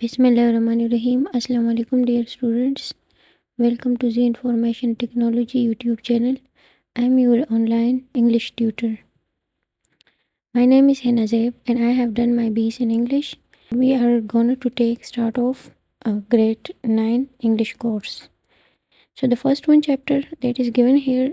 Bismillahirrahmanirrahim. Assalamu alaikum dear students. Welcome to the Information Technology YouTube channel. I am your online English tutor. My name is Hena Zaib and I have done my BS in English. We are going to take start of a grade 9 English course. So the first one chapter that is given here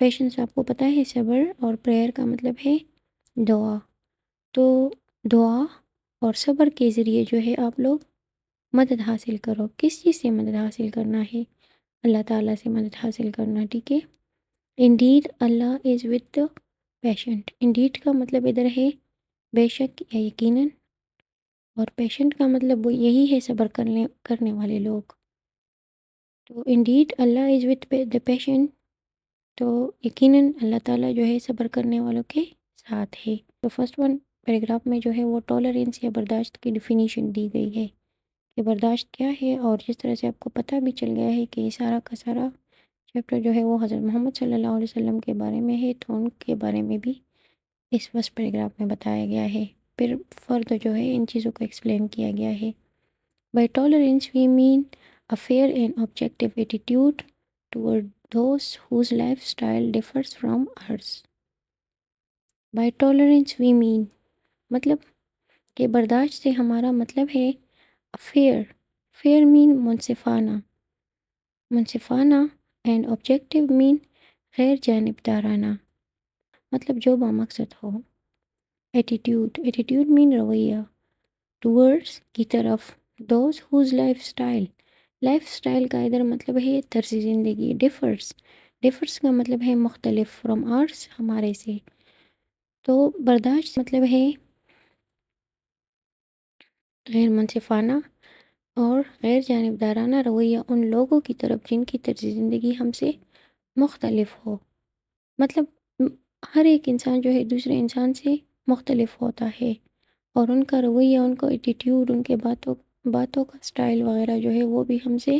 patience آپ کو پتہ ہے صبر، اور prayer کا مطلب ہے دعا. تو دعا اور صبر کے ذریعے جو ہے آپ لوگ مدد حاصل کرو. کس چیز سے مدد حاصل کرنا ہے؟ اللہ تعالیٰ سے مدد حاصل کرنا، ٹھیک ہے. Indeed Allah is with the patient. Indeed کا مطلب ادھر ہے بے شک یا یقیناً، اور پیشنٹ کا مطلب وہ یہی ہے صبر کرنے والے لوگ. تو indeed Allah is with the patient, تو یقیناً اللہ تعالیٰ جو ہے صبر کرنے والوں کے ساتھ ہے. تو فرسٹ ون پیراگراف میں جو ہے وہ ٹالرنس یا برداشت کی ڈیفینیشن دی گئی ہے کہ برداشت کیا ہے. اور جس طرح سے آپ کو پتہ بھی چل گیا ہے کہ یہ سارا کا سارا چیپٹر جو ہے وہ حضرت محمد صلی اللہ علیہ وسلم کے بارے میں ہے، تو ان کے بارے میں بھی اس فرسٹ پیراگراف میں بتایا گیا ہے. پھر فرد جو ہے ان چیزوں کو ایکسپلین کیا گیا ہے. By tolerance we mean a fair and objective attitude toward those whose life style differs from ours. By tolerance we mean مطلب کہ برداشت سے ہمارا مطلب ہے فیئر. فیئر مین منصفانہ اینڈ آبجیکٹیو مین غیر جانبدارانہ، مطلب جو بامقصد ہو. ایٹیٹیوڈ مین رویہ. ٹورڈز کی طرف. دوز ہوز لائف اسٹائل کا ادھر مطلب ہے طرز زندگی. ڈفرز کا مطلب ہے مختلف، فرام آرس ہمارے سے. تو برداشت مطلب ہے غیر منصفانہ اور غیر جانبدارانہ رویہ ان لوگوں کی طرف جن کی طرز زندگی ہم سے مختلف ہو. مطلب ہر ایک انسان جو ہے دوسرے انسان سے مختلف ہوتا ہے، اور ان کا رویہ، ان کا ایٹیٹیوڈ، ان کے باتوں کا سٹائل وغیرہ جو ہے وہ بھی ہم سے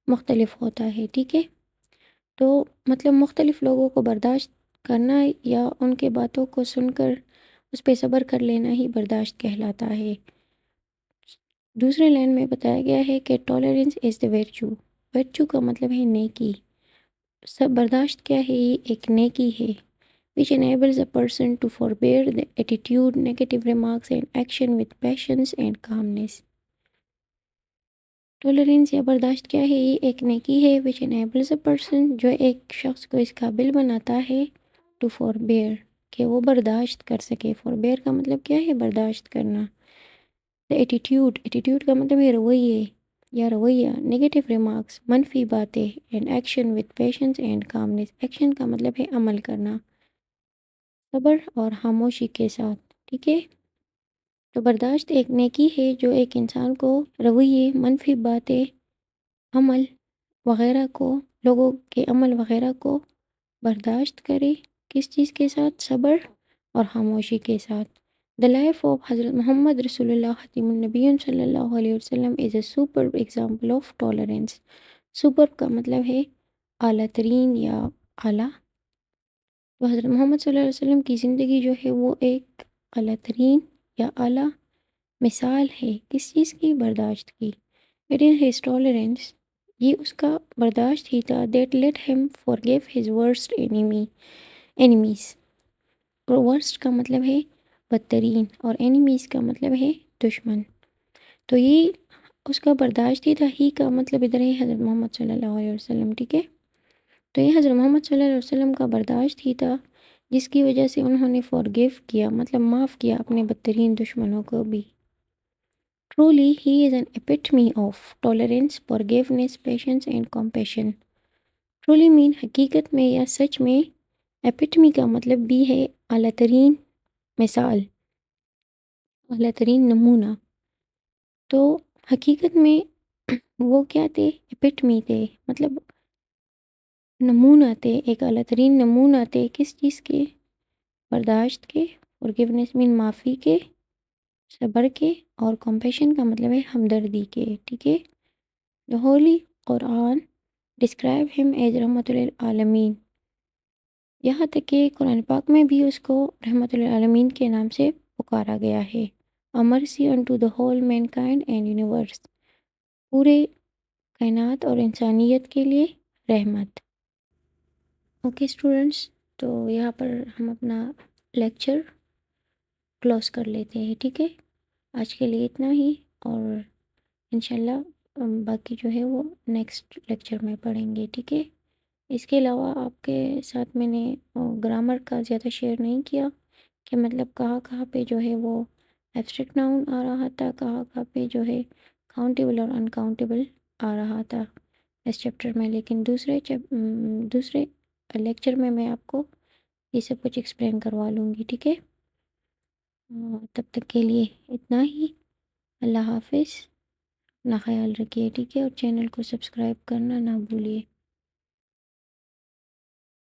مختلف ہوتا ہے، ٹھیک ہے. تو مطلب مختلف لوگوں کو برداشت کرنا یا ان کے باتوں کو سن کر اس پہ صبر کر لینا ہی برداشت کہلاتا ہے. دوسرے لائن میں بتایا گیا ہے کہ ٹالرنس از دا ویرچو. ویرچو کا مطلب ہے نیکی. سب برداشت کیا ہے؟ یہ ایک نیکی ہے. which enables a person to forbear the attitude, negative remarks and action with patience and calmness. Tolerance یا برداشت کیا ہے؟ یہ ایک نیکی ہے which enables a person، جو ایک شخص کو اس قابل بناتا ہے to forbear، کہ وہ برداشت کر سکے. forbear کا مطلب کیا ہے؟ برداشت کرنا. the attitude کا مطلب ہے رویے یا رویہ. negative remarks منفی باتیں and action with patience and calmness. action کا مطلب ہے عمل کرنا صبر اور خاموشی کے ساتھ، ٹھیک ہے. تو برداشت ایک نیکی ہے جو ایک انسان کو رویے، منفی باتیں، عمل وغیرہ کو، لوگوں کے عمل وغیرہ کو برداشت کرے. کس چیز کے ساتھ؟ صبر اور خاموشی کے ساتھ. The life of حضرت محمد رسول اللہ خاتم النبیین صلی اللہ علیہ وسلم is a superb example of tolerance. superb کا مطلب ہے اعلیٰ ترین یا اعلیٰ. تو حضرت محمد صلی اللہ علیہ وسلم کی زندگی جو ہے وہ ایک اعلیٰ ترین یا اعلیٰ مثال ہے. کس چیز کی؟ برداشت کی. It is his tolerance، یہ اس کا برداشت ہی تھا that let him forgive his worst enemies. اور worst کا مطلب ہے بدترین، اور enemies کا مطلب ہے دشمن. تو یہ اس کا برداشت ہی تھا. ہی کا مطلب ادھر ہے حضرت محمد صلی اللہ علیہ وسلم، ٹھیک ہے. تو یہ حضرت محمد صلی اللہ علیہ وسلم کا برداشت ہی تھا جس کی وجہ سے انہوں نے فارگیو کیا، مطلب معاف کیا اپنے بدترین دشمنوں کو بھی. Truly he is an epitome of tolerance, forgiveness, patience and compassion. Truly mean حقیقت میں یا سچ میں. epitome کا مطلب بھی ہے اعلیٰ ترین مثال، اعلیٰ ترین نمونہ. تو حقیقت میں وہ کیا تھے؟ epitome تھے، مطلب نمونہ تھے، ایک اعلیٰ ترین نمونہ تھے. کس چیز کے؟ برداشت کے. forgiveness مین معافی کے، صبر کے، اور compassion کا مطلب ہے ہمدردی کے، ٹھیک ہے. The Holy Quran describe him as رحمت للعالمین. یہاں تک کہ قرآن پاک میں بھی اس کو رحمت للعالمین کے نام سے پکارا گیا ہے. A mercy unto the whole mankind and universe، پورے کائنات اور انسانیت کے لیے رحمت. اوکے اسٹوڈنٹس، تو یہاں پر ہم اپنا لیکچر کلوز کر لیتے ہیں، ٹھیک ہے. آج کے لیے اتنا ہی، اور انشاءاللہ باقی جو ہے وہ نیکسٹ لیکچر میں پڑھیں گے، ٹھیک ہے. اس کے علاوہ آپ کے ساتھ میں نے گرامر کا زیادہ شیئر نہیں کیا کہ مطلب کہاں کہاں پہ جو ہے وہ ایبسٹریکٹ ناؤن آ رہا تھا، کہاں کہاں پہ جو ہے کاؤنٹیبل اور انکاؤنٹیبل آ رہا تھا اس چیپٹر میں. لیکن دوسرے لیکچر میں آپ کو یہ سب کچھ ایکسپلین کروا لوں گی. ٹھیک ہے، تب تک کے لیے اتنا ہی. اللہ حافظ. اپنا خیال رکھیے، ٹھیک ہے، اور چینل کو سبسکرائب کرنا نہ بھولیے.